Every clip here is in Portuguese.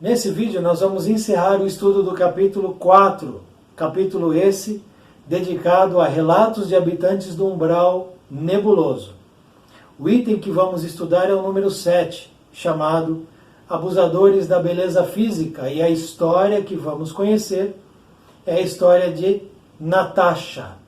Nesse vídeo nós vamos encerrar o estudo do capítulo 4, capítulo esse dedicado a relatos de habitantes do umbral nebuloso. O item que vamos estudar é o número 7, chamado Abusadores da Beleza Física, e a história que vamos conhecer é a história de Natasha.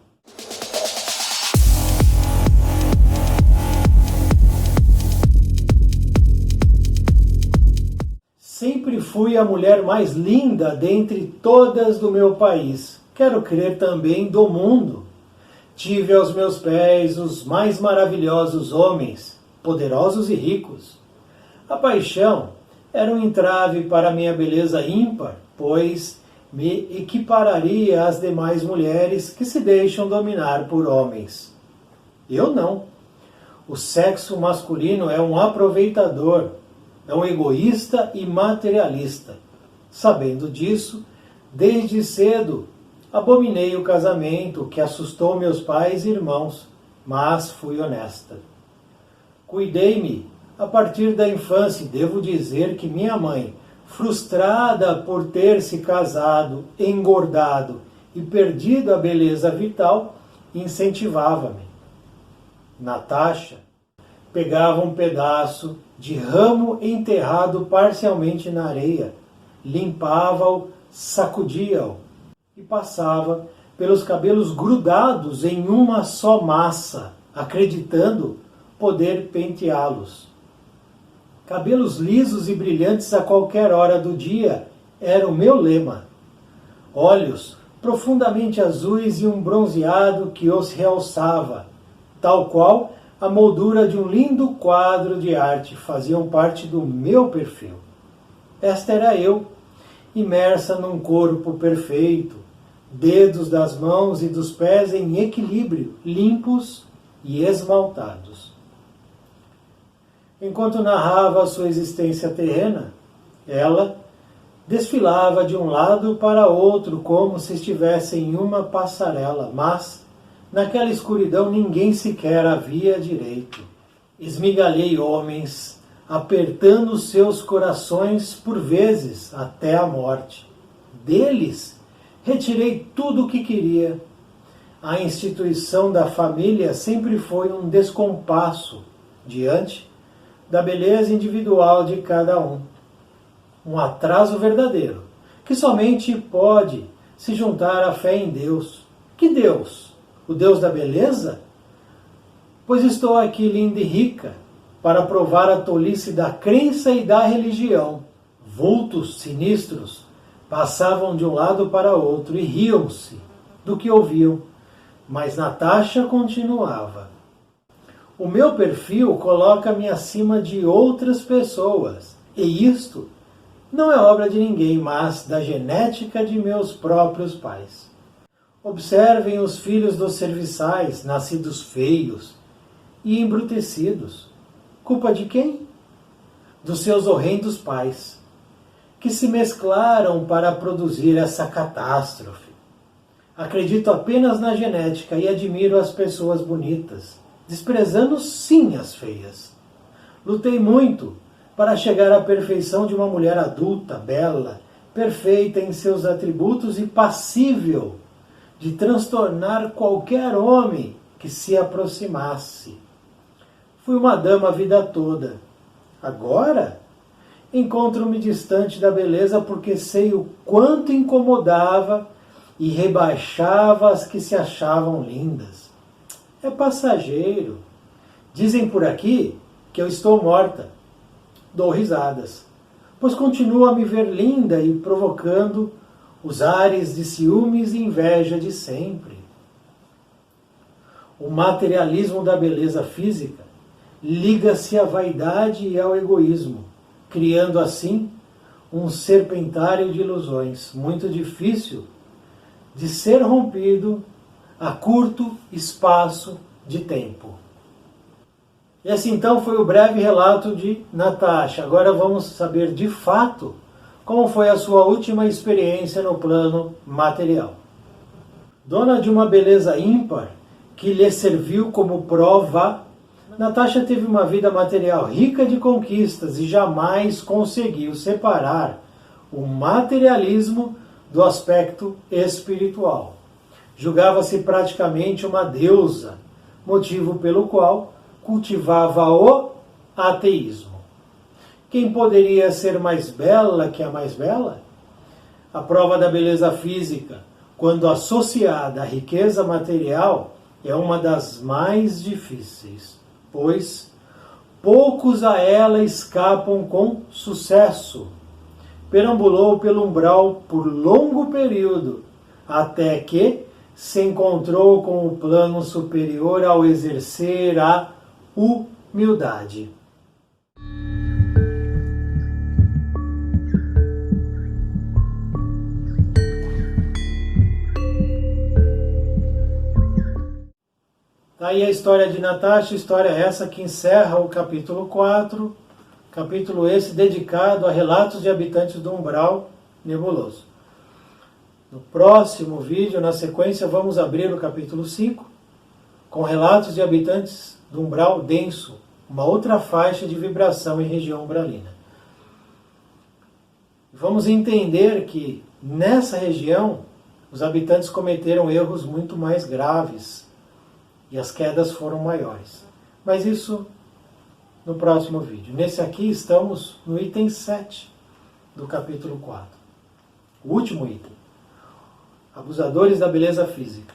Sempre fui a mulher mais linda dentre todas do meu país. Quero crer também do mundo. Tive aos meus pés os mais maravilhosos homens, poderosos e ricos. A paixão era um entrave para minha beleza ímpar, pois me equipararia às demais mulheres que se deixam dominar por homens. Eu não. O sexo masculino é um aproveitador, é um egoísta e materialista. Sabendo disso, desde cedo abominei o casamento que assustou meus pais e irmãos, mas fui honesta. Cuidei-me a partir da infância e devo dizer que minha mãe, frustrada por ter se casado, engordado e perdido a beleza vital, incentivava-me. Natasha pegava um pedaço de ramo enterrado parcialmente na areia, limpava-o, sacudia-o e passava pelos cabelos grudados em uma só massa, acreditando poder penteá-los. Cabelos lisos e brilhantes a qualquer hora do dia era o meu lema. Olhos profundamente azuis e um bronzeado que os realçava, tal qual a moldura de um lindo quadro de arte faziam parte do meu perfil. Esta era eu, imersa num corpo perfeito, dedos das mãos e dos pés em equilíbrio, limpos e esmaltados. Enquanto narrava a sua existência terrena, ela desfilava de um lado para outro como se estivesse em uma passarela, mas naquela escuridão ninguém sequer a via direito. Esmigalhei homens, apertando seus corações por vezes até a morte. Deles retirei tudo o que queria. A instituição da família sempre foi um descompasso diante da beleza individual de cada um. Um atraso verdadeiro, que somente pode se juntar à fé em Deus. Que Deus? O Deus da beleza? Pois estou aqui linda e rica para provar a tolice da crença e da religião. Vultos sinistros passavam de um lado para outro e riam-se do que ouviam, mas Natasha continuava. O meu perfil coloca-me acima de outras pessoas, e isto não é obra de ninguém, mas da genética de meus próprios pais. Observem os filhos dos serviçais, nascidos feios e embrutecidos. Culpa de quem? Dos seus horrendos pais, que se mesclaram para produzir essa catástrofe. Acredito apenas na genética e admiro as pessoas bonitas, desprezando sim as feias. Lutei muito para chegar à perfeição de uma mulher adulta, bela, perfeita em seus atributos e passível de transtornar qualquer homem que se aproximasse. Fui uma dama a vida toda. Agora, encontro-me distante da beleza porque sei o quanto incomodava e rebaixava as que se achavam lindas. É passageiro. Dizem por aqui que eu estou morta. Dou risadas, pois continuo a me ver linda e provocando os ares de ciúmes e inveja de sempre. O materialismo da beleza física liga-se à vaidade e ao egoísmo, criando assim um serpentário de ilusões, muito difícil de ser rompido a curto espaço de tempo. E assim então foi o breve relato de Natasha. Agora vamos saber de fato como foi a sua última experiência no plano material. Dona de uma beleza ímpar, que lhe serviu como prova, Natasha teve uma vida material rica de conquistas e jamais conseguiu separar o materialismo do aspecto espiritual. Julgava-se praticamente uma deusa, motivo pelo qual cultivava o ateísmo. Quem poderia ser mais bela que a mais bela? A prova da beleza física, quando associada à riqueza material, é uma das mais difíceis, pois poucos a ela escapam com sucesso. Perambulou pelo umbral por longo período, até que se encontrou com o plano superior ao exercer a humildade. Daí a história de Natasha, história essa que encerra o capítulo 4, capítulo esse dedicado a relatos de habitantes do umbral nebuloso. No próximo vídeo, na sequência, vamos abrir o capítulo 5, com relatos de habitantes do umbral denso, uma outra faixa de vibração em região umbralina. Vamos entender que nessa região os habitantes cometeram erros muito mais graves e as quedas foram maiores. Mas isso no próximo vídeo. Nesse aqui estamos no item 7 do capítulo 4. O último item. Abusadores da beleza física.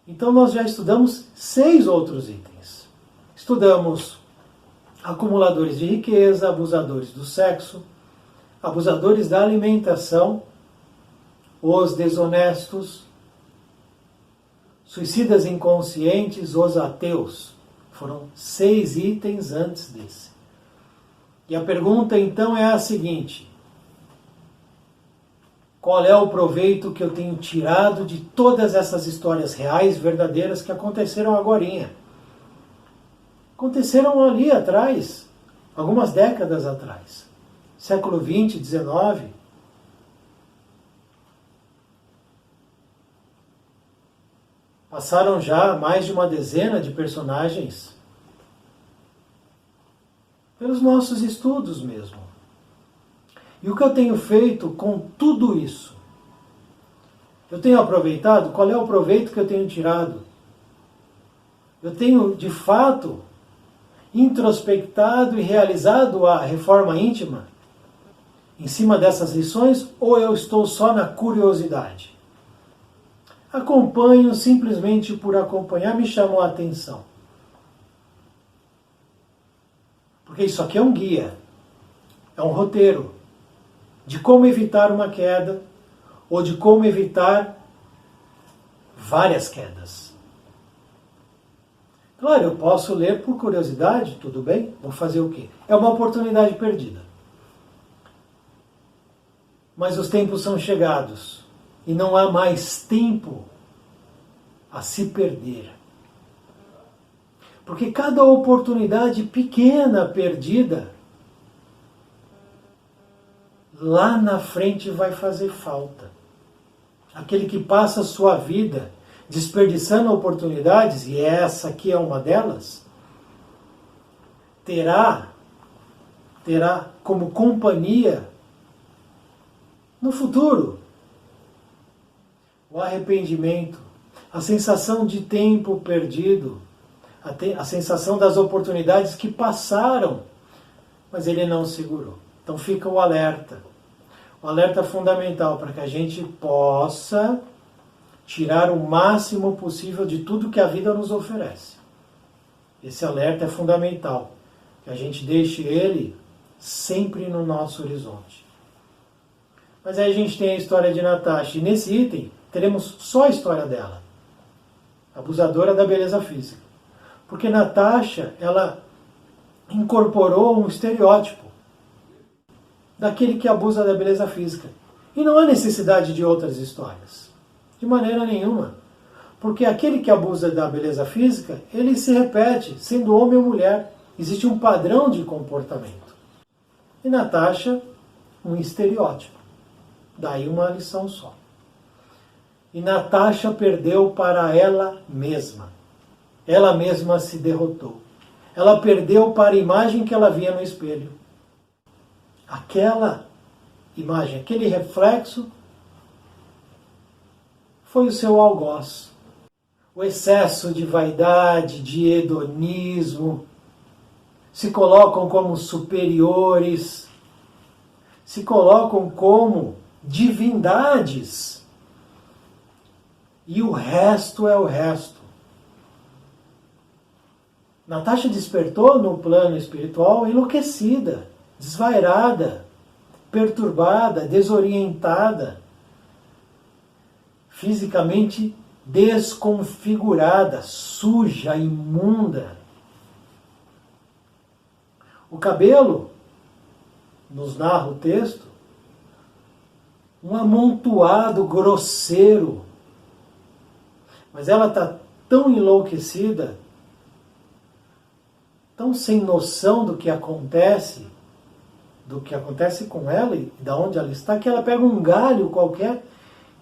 Então nós já estudamos 6 outros itens. Estudamos acumuladores de riqueza, abusadores do sexo, abusadores da alimentação, os desonestos, suicidas inconscientes, os ateus. Foram 6 itens antes desse. E a pergunta então é a seguinte: qual é o proveito que eu tenho tirado de todas essas histórias reais, verdadeiras, que aconteceram agorinha? Aconteceram ali atrás, algumas décadas atrás. Século 20, 19. Passaram já mais de uma dezena de personagens pelos nossos estudos mesmo. E o que eu tenho feito com tudo isso? Eu tenho aproveitado? Qual é o proveito que eu tenho tirado? Eu tenho, de fato, introspectado e realizado a reforma íntima em cima dessas lições, ou eu estou só na curiosidade? Acompanho simplesmente por acompanhar, me chamou a atenção. Porque isso aqui é um guia, é um roteiro de como evitar uma queda ou de como evitar várias quedas. Claro, eu posso ler por curiosidade, tudo bem? Vou fazer o quê? É uma oportunidade perdida. Mas os tempos são chegados e não há mais tempo a se perder. Porque cada oportunidade pequena perdida, lá na frente vai fazer falta. Aquele que passa a sua vida desperdiçando oportunidades, e essa aqui é uma delas, terá como companhia no futuro o arrependimento, a sensação de tempo perdido, a sensação das oportunidades que passaram, mas ele não segurou. Então fica o alerta fundamental para que a gente possa tirar o máximo possível de tudo que a vida nos oferece. Esse alerta é fundamental, que a gente deixe ele sempre no nosso horizonte. Mas aí a gente tem a história de Natasha, e nesse item teremos só a história dela, abusadora da beleza física. Porque Natasha, ela incorporou um estereótipo daquele que abusa da beleza física. E não há necessidade de outras histórias, de maneira nenhuma. Porque aquele que abusa da beleza física, ele se repete, sendo homem ou mulher. Existe um padrão de comportamento. E Natasha, um estereótipo. Daí uma lição só. E Natasha perdeu para ela mesma. Ela mesma se derrotou. Ela perdeu para a imagem que ela via no espelho. aquela imagem, aquele reflexo, foi o seu algoz. O excesso de vaidade, de hedonismo, se colocam como superiores, se colocam como divindades, e o resto é o resto. Natasha despertou no plano espiritual enlouquecida, desvairada, perturbada, desorientada, fisicamente desconfigurada, suja, imunda. O cabelo, nos narra o texto, um amontoado grosseiro. Mas ela está tão enlouquecida, tão sem noção do que acontece com ela e de onde ela está, que ela pega um galho qualquer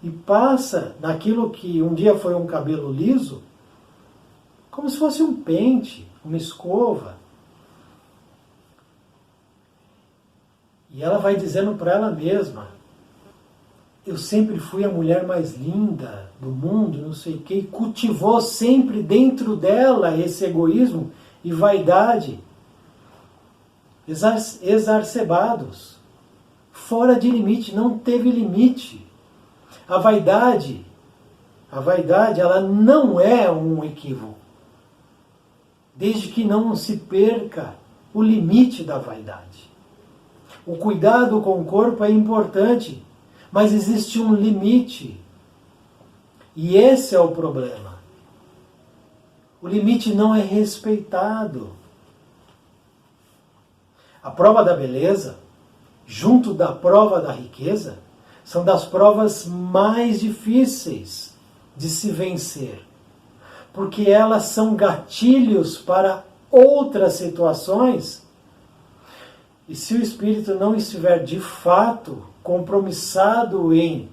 e passa naquilo que um dia foi um cabelo liso, como se fosse um pente, uma escova. E ela vai dizendo para ela mesma: eu sempre fui a mulher mais linda do mundo, não sei o quê, e cultivou sempre dentro dela esse egoísmo e vaidade exacerbados, fora de limite, não teve limite. A vaidade, ela não é um equívoco, desde que não se perca o limite da vaidade. O cuidado com o corpo é importante, mas existe um limite. E esse é o problema. O limite não é respeitado. A prova da beleza, junto da prova da riqueza, são das provas mais difíceis de se vencer, porque elas são gatilhos para outras situações. E se o espírito não estiver de fato compromissado em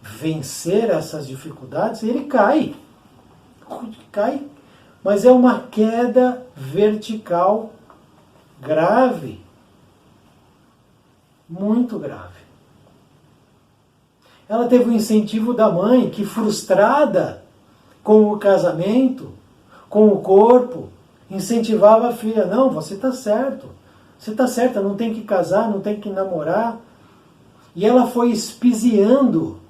vencer essas dificuldades, ele cai. Cai, mas é uma queda vertical grave, muito grave. Ela teve o incentivo da mãe, que, frustrada com o casamento, com o corpo, incentivava a filha: não, você está certo, você está certa, não tem que casar, não tem que namorar. E ela foi espiziando,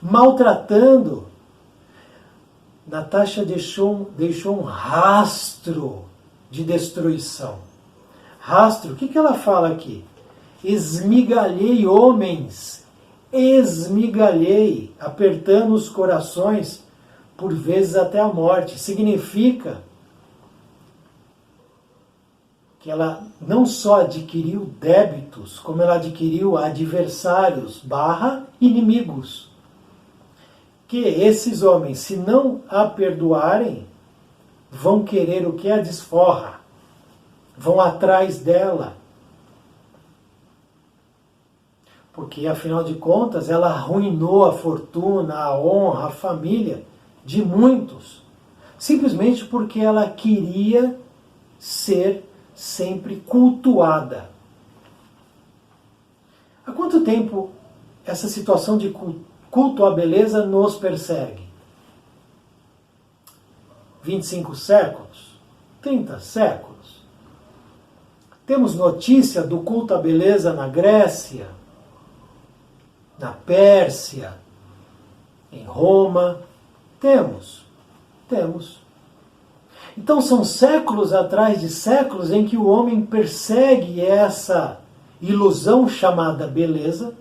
maltratando. Natasha deixou um rastro de destruição. Rastro, o que ela fala aqui? Esmigalhei homens, esmigalhei, apertando os corações, por vezes até a morte. Significa que ela não só adquiriu débitos, como ela adquiriu adversários, inimigos. Que esses homens, se não a perdoarem, vão querer o que? A desforra. Vão atrás dela. Porque, afinal de contas, ela arruinou a fortuna, a honra, a família de muitos. Simplesmente porque ela queria ser sempre cultuada. Há quanto tempo essa situação de culto à beleza nos persegue? 25 séculos? 30 séculos? Temos notícia do culto à beleza na Grécia, na Pérsia, em Roma? Temos. Então são séculos atrás de séculos em que o homem persegue essa ilusão chamada beleza,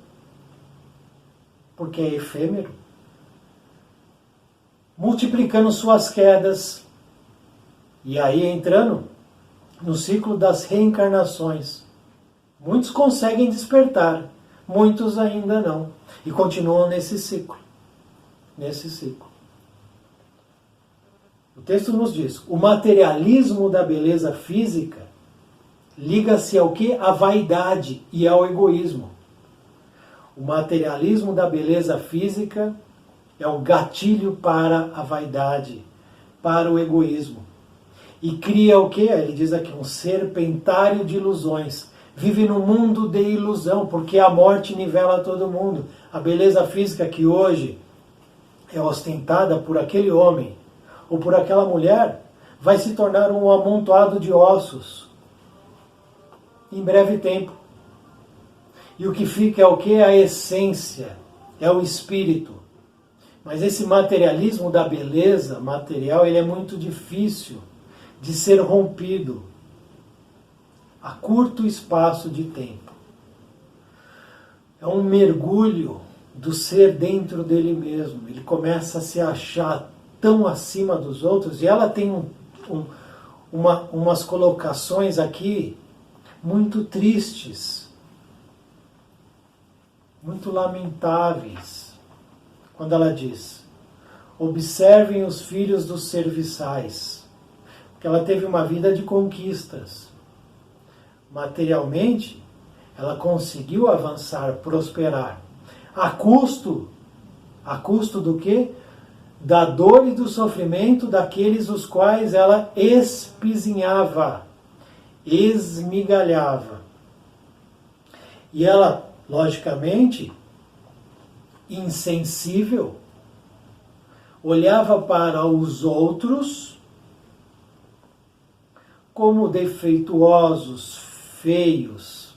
porque é efêmero, multiplicando suas quedas, e aí entrando no ciclo das reencarnações. Muitos conseguem despertar, muitos ainda não, e continuam nesse ciclo. O texto nos diz: o materialismo da beleza física liga-se ao quê? À vaidade e ao egoísmo. O materialismo da beleza física é o gatilho para a vaidade, para o egoísmo. E cria o quê? Ele diz aqui, um serpentário de ilusões. vive num mundo de ilusão, porque a morte nivela todo mundo. A beleza física que hoje é ostentada por aquele homem ou por aquela mulher vai se tornar um amontoado de ossos em breve tempo. E o que fica é o que? A essência, é o espírito. Mas esse materialismo da beleza material, ele é muito difícil de ser rompido a curto espaço de tempo. É um mergulho do ser dentro dele mesmo. Ele começa a se achar tão acima dos outros, e ela tem umas colocações aqui muito tristes, muito lamentáveis, quando ela diz: observem os filhos dos serviçais, porque ela teve uma vida de conquistas. Materialmente, ela conseguiu avançar, prosperar, a custo do quê? Da dor e do sofrimento daqueles os quais ela espizinhava, esmigalhava. E ela, logicamente, insensível, olhava para os outros como defeituosos, feios,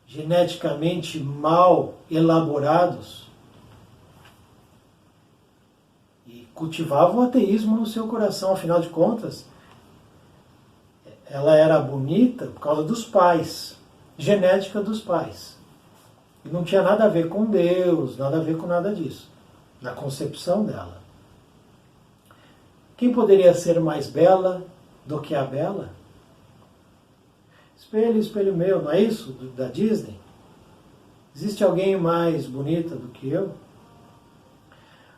geneticamente mal elaborados, e cultivava o ateísmo no seu coração. Afinal de contas, ela era bonita por causa dos pais, genética dos pais. E não tinha nada a ver com Deus, nada a ver com nada disso, na concepção dela. Quem poderia ser mais bela do que a bela? Espelho, espelho meu, não é isso? Da Disney? Existe alguém mais bonita do que eu?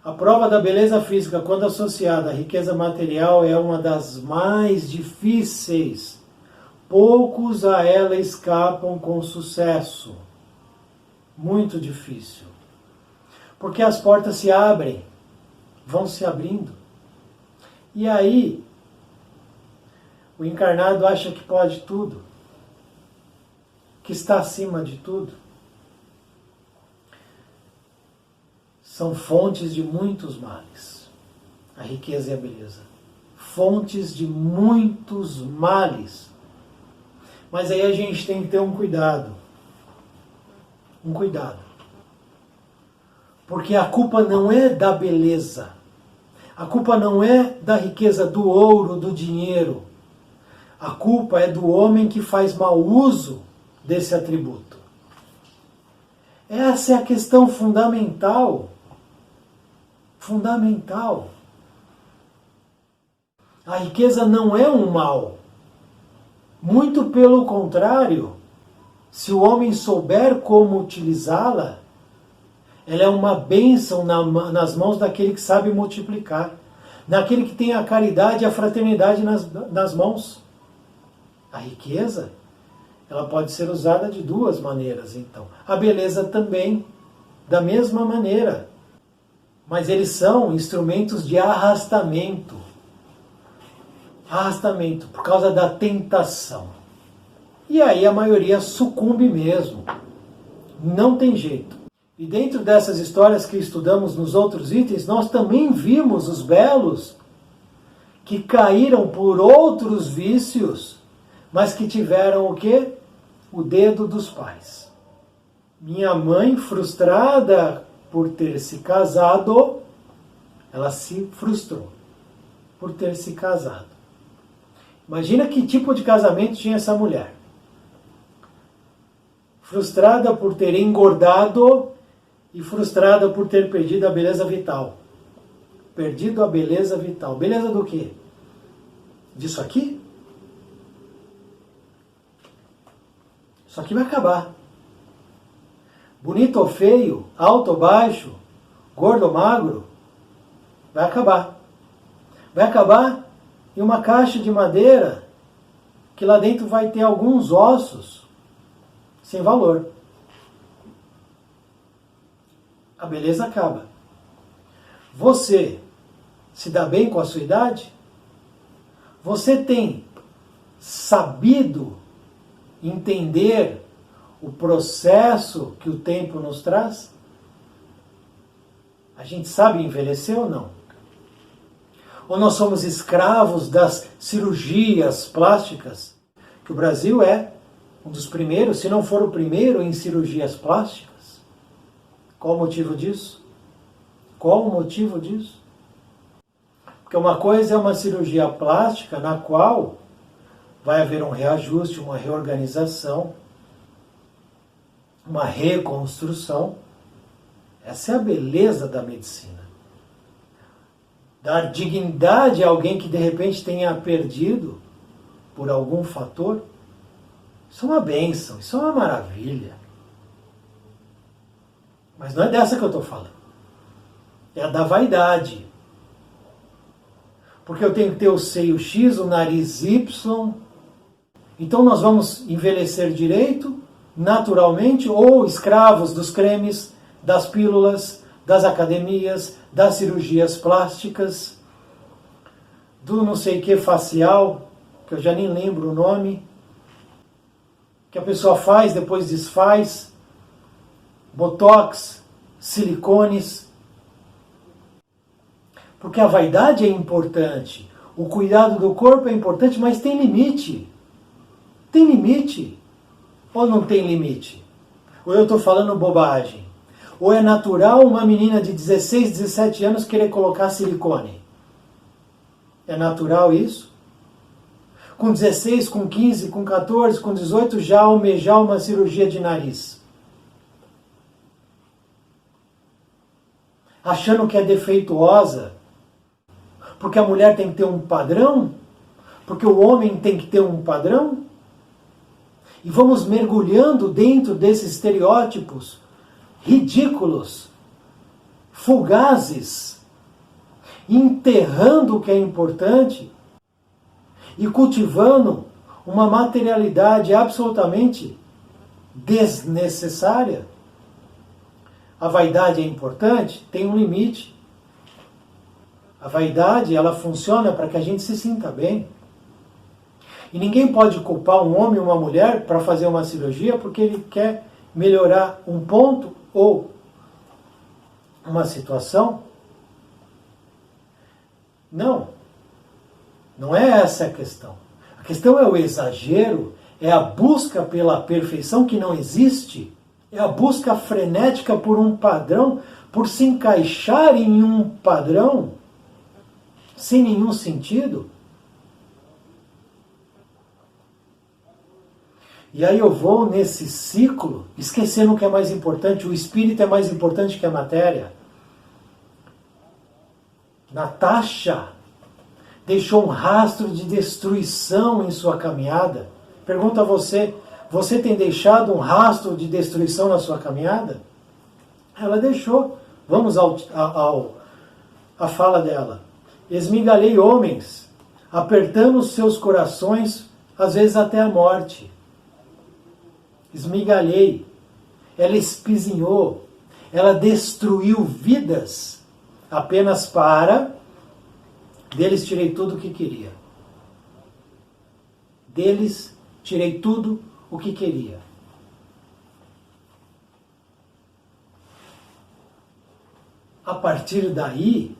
A prova da beleza física, quando associada à riqueza material, é uma das mais difíceis. Poucos a ela escapam com sucesso. Muito difícil. Porque as portas se abrem, vão se abrindo. E aí, o encarnado acha que pode tudo, que está acima de tudo. São fontes de muitos males, a riqueza e a beleza. Fontes de muitos males. Mas aí a gente tem que ter um cuidado. Um cuidado. Porque a culpa não é da beleza. A culpa não é da riqueza, do ouro, do dinheiro. A culpa é do homem que faz mau uso desse atributo. Essa é a questão fundamental. Fundamental. A riqueza não é um mal. Muito pelo contrário, se o homem souber como utilizá-la, ela é uma bênção nas mãos daquele que sabe multiplicar, daquele que tem a caridade e a fraternidade nas mãos. A riqueza, ela pode ser usada de duas maneiras, então. A beleza também, da mesma maneira. Mas eles são instrumentos de arrastamento. Arrastamento, por causa da tentação. E aí a maioria sucumbe mesmo. Não tem jeito. E dentro dessas histórias que estudamos nos outros itens, nós também vimos os belos que caíram por outros vícios, mas que tiveram o quê? O dedo dos pais. Minha mãe, frustrada por ter se casado, ela se frustrou por ter se casado. Imagina que tipo de casamento tinha essa mulher. Frustrada por ter engordado e frustrada por ter perdido a beleza vital. Perdido a beleza vital. Beleza do quê? Disso aqui? Isso aqui vai acabar. Bonito ou feio, alto ou baixo, gordo ou magro, vai acabar. Vai acabar em uma caixa de madeira que lá dentro vai ter alguns ossos sem valor. A beleza acaba. Você se dá bem com a sua idade? Você tem sabido entender o processo que o tempo nos traz? A gente sabe envelhecer ou não? Ou nós somos escravos das cirurgias plásticas? Que o Brasil é um dos primeiros, se não for o primeiro, em cirurgias plásticas. Qual o motivo disso? Qual o motivo disso? Porque uma coisa é uma cirurgia plástica na qual vai haver um reajuste, uma reorganização, uma reconstrução. Essa é a beleza da medicina. Dar dignidade a alguém que de repente tenha perdido por algum fator. Isso é uma bênção, isso é uma maravilha. Mas não é dessa que eu estou falando. É a da vaidade. Porque eu tenho que ter o seio X, o nariz Y. Então nós vamos envelhecer direito, naturalmente, ou escravos dos cremes, das pílulas, das academias, das cirurgias plásticas, do não sei que facial, que eu já nem lembro o nome, que a pessoa faz, depois desfaz, botox, silicones. Porque a vaidade é importante, o cuidado do corpo é importante, mas tem limite. Tem limite? Ou não tem limite? Ou eu estou falando bobagem? Ou é natural uma menina de 16, 17 anos querer colocar silicone? É natural isso? Com 16, com 15, com 14, com 18 já almejar uma cirurgia de nariz? Achando que é defeituosa? Porque a mulher tem que ter um padrão? Porque o homem tem que ter um padrão? E vamos mergulhando dentro desses estereótipos ridículos, fugazes, enterrando o que é importante e cultivando uma materialidade absolutamente desnecessária. A vaidade é importante? Tem um limite. A vaidade, ela funciona para que a gente se sinta bem. E ninguém pode culpar um homem ou uma mulher para fazer uma cirurgia porque ele quer melhorar um ponto ou uma situação. Não. Não é essa a questão. A questão é o exagero, é a busca pela perfeição que não existe, é a busca frenética por um padrão, por se encaixar em um padrão sem nenhum sentido. E aí eu vou nesse ciclo, esquecendo o que é mais importante, o espírito é mais importante que a matéria. Natasha deixou um rastro de destruição em sua caminhada. Pergunto a você, você tem deixado um rastro de destruição na sua caminhada? Ela deixou. Vamos à fala dela. Esmigalhei homens, apertando os seus corações, às vezes até a morte. Esmigalhei, ela espizinhou, ela destruiu vidas, apenas para, deles tirei tudo o que queria. Deles tirei tudo o que queria. A partir daí,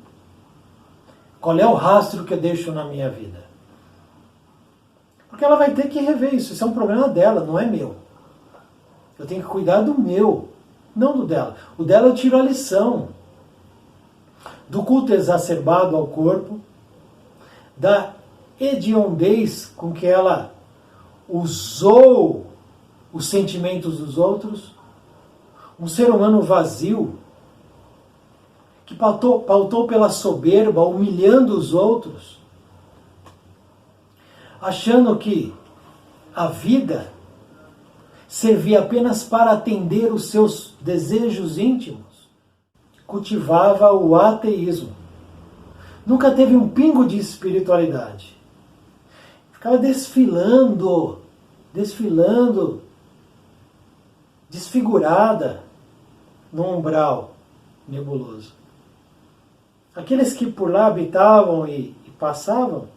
qual é o rastro que eu deixo na minha vida? Porque ela vai ter que rever isso, isso é um problema dela, não é meu. Eu tenho que cuidar do meu, não do dela. O dela eu tiro a lição. Do culto exacerbado ao corpo, da hediondez com que ela usou os sentimentos dos outros, um ser humano vazio, que pautou pela soberba, humilhando os outros, achando que a vida servia apenas para atender os seus desejos íntimos, cultivava o ateísmo. Nunca teve um pingo de espiritualidade. Ficava desfilando, desfigurada no umbral nebuloso. Aqueles que por lá habitavam e passavam,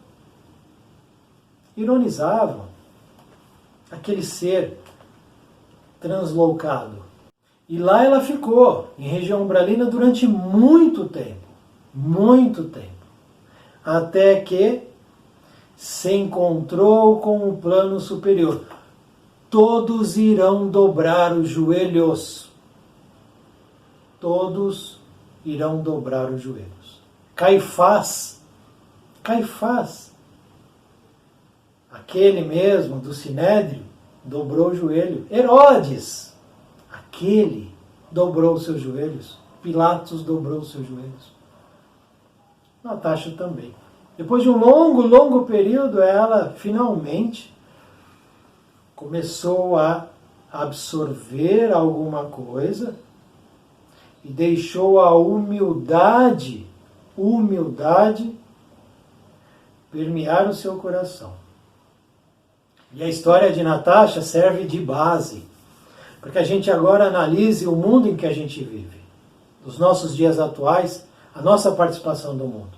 ironizavam. aquele ser translocado. E lá ela ficou, em região umbralina, durante muito tempo. Muito tempo. Até que se encontrou com o plano superior. Todos irão dobrar os joelhos. Todos irão dobrar os joelhos. Caifás, aquele mesmo do Sinédrio, dobrou o joelho. Herodes, aquele, dobrou os seus joelhos. Pilatos dobrou os seus joelhos. Natasha também. Depois de um longo período, ela finalmente começou a absorver alguma coisa e deixou a humildade permear o seu coração. E a história de Natasha serve de base para que a gente agora analise o mundo em que a gente vive, os nossos dias atuais, a nossa participação no mundo.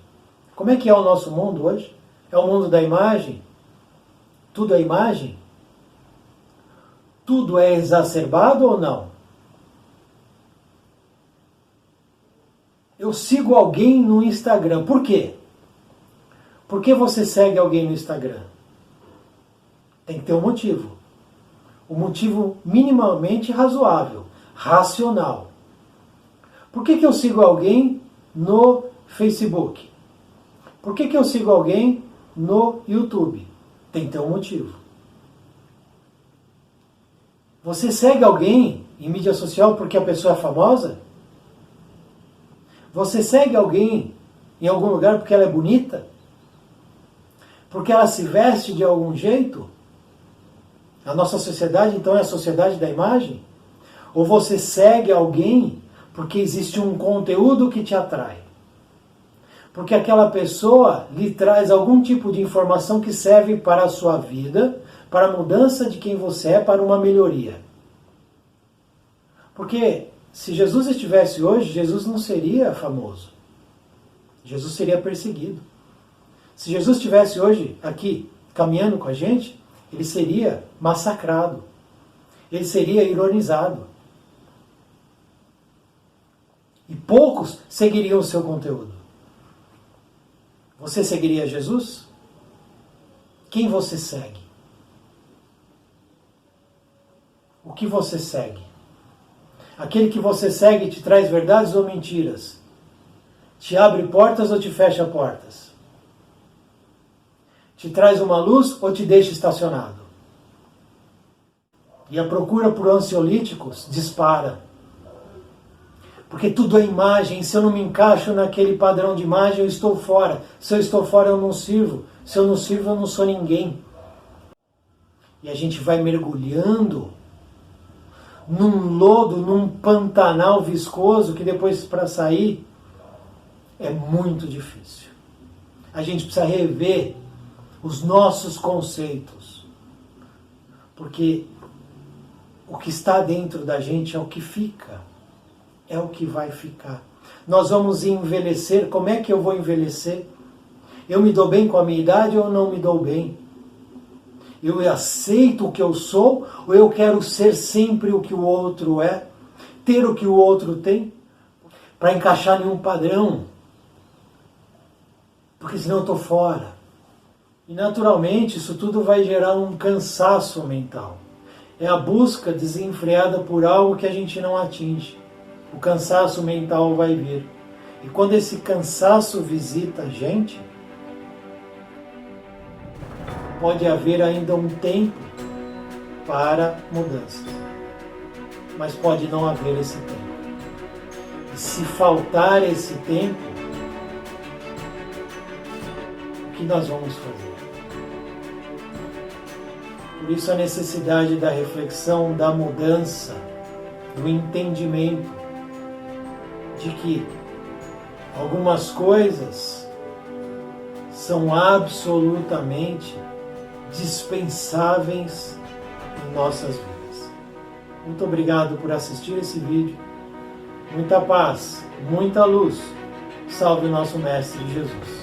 Como é que é o nosso mundo hoje? É o mundo da imagem? Tudo é imagem? Tudo é exacerbado ou não? Eu sigo alguém no Instagram. Por quê? Por que você segue alguém no Instagram? Tem que ter um motivo. Um motivo minimamente razoável, racional. Por que eu sigo alguém no Facebook? Por que eu sigo alguém no YouTube? Tem que ter um motivo. Você segue alguém em mídia social porque a pessoa é famosa? Você segue alguém em algum lugar porque ela é bonita? Porque ela se veste de algum jeito? A nossa sociedade, então, é a sociedade da imagem? Ou você segue alguém porque existe um conteúdo que te atrai? Porque aquela pessoa lhe traz algum tipo de informação que serve para a sua vida, para a mudança de quem você é, para uma melhoria. Porque se Jesus estivesse hoje, Jesus não seria famoso. Jesus seria perseguido. Se Jesus estivesse hoje aqui, caminhando com a gente, ele seria massacrado. Ele seria ironizado. E poucos seguiriam o seu conteúdo. Você seguiria Jesus? Quem você segue? O que você segue? Aquele que você segue te traz verdades ou mentiras? Te abre portas ou te fecha portas? Te traz uma luz ou te deixa estacionado? E a procura por ansiolíticos dispara. Porque tudo é imagem. Se eu não me encaixo naquele padrão de imagem, eu estou fora. Se eu estou fora, eu não sirvo. Se eu não sirvo, eu não sou ninguém. E a gente vai mergulhando num lodo, num pantanal viscoso, que depois, para sair, é muito difícil. A gente precisa rever os nossos conceitos. Porque o que está dentro da gente é o que fica. É o que vai ficar. Nós vamos envelhecer. Como é que eu vou envelhecer? Eu me dou bem com a minha idade ou não me dou bem? Eu aceito o que eu sou ou eu quero ser sempre o que o outro é? Ter o que o outro tem? Para encaixar em um padrão. Porque senão eu estou fora. E naturalmente isso tudo vai gerar um cansaço mental. É a busca desenfreada por algo que a gente não atinge. O cansaço mental vai vir. E quando esse cansaço visita a gente, pode haver ainda um tempo para mudanças. Mas pode não haver esse tempo. E se faltar esse tempo, o que nós vamos fazer? Por isso a necessidade da reflexão, da mudança, do entendimento de que algumas coisas são absolutamente dispensáveis em nossas vidas. Muito obrigado por assistir esse vídeo. Muita paz, muita luz. Salve o nosso Mestre Jesus.